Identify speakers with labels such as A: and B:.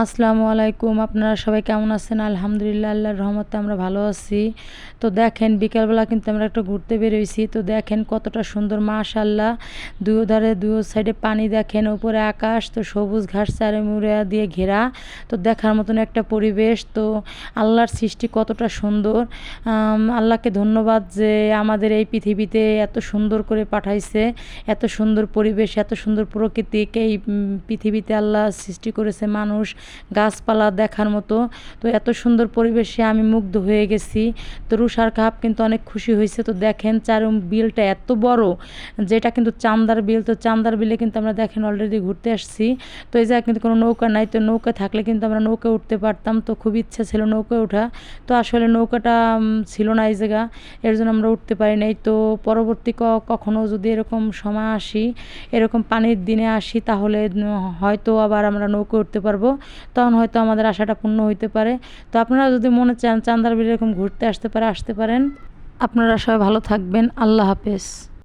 A: আসসালামু আলাইকুম। আপনারা সবাই কেমন আছেন? আলহামদুলিল্লাহ, আল্লাহর রহমতে আমরা ভালো আছি। তো দেখেন বিকালবেলা কিন্তু আমরা একটা ঘুরতে বেরোইছি। তো দেখেন কতটা সুন্দর, মাশাআল্লাহ। দুই ধারে দুই সাইডে পানি, দেখেন উপরে আকাশ, তো সবুজ ঘাস চারিমুড়া দিয়ে ঘেরা। তো দেখার মতন একটা পরিবেশ। তো আল্লাহর সৃষ্টি কতটা সুন্দর। আল্লাহকে ধন্যবাদ যে আমাদের এই পৃথিবীতে এত সুন্দর করে পাঠাইছে, এত সুন্দর পরিবেশ, এত সুন্দর প্রকৃতিকে এই পৃথিবীতে আল্লাহ সৃষ্টি করেছে মানুষ, গাছপালা দেখার মতো। তো এত সুন্দর পরিবেশে আমি মুগ্ধ হয়ে গেছি। তো রুষার কাপ কিন্তু অনেক খুশি হয়েছে। তো দেখেন বিলটা এত বড়, যেটা কিন্তু চান্দার বিল। তো চান্দার বিলে কিন্তু আমরা দেখেন অলরেডি ঘুরতে আসছি। তো এই জায়গায় কিন্তু কোনো নৌকা নাই। তো নৌকা থাকলে কিন্তু আমরা নৌকা উঠতে পারতাম। তো খুব ইচ্ছা ছিল নৌকা ওঠা। তো আসলে নৌকাটা ছিল না এই জায়গা, এর জন্য আমরা উঠতে পারি নাই। তো পরবর্তী কখনো যদি এরকম সময় আসি, এরকম পানির দিনে আসি, তাহলে হয়তো আবার আমরা নৌকা উঠতে পারবো। তখন হয়তো আমাদের আশাটা পূর্ণ হইতে পারে। তো আপনারা যদি মনে চান চান্দার বিলে এরকম ঘুরতে আসতে পারেন। আপনারা সবাই ভালো থাকবেন। আল্লাহ হাফেজ।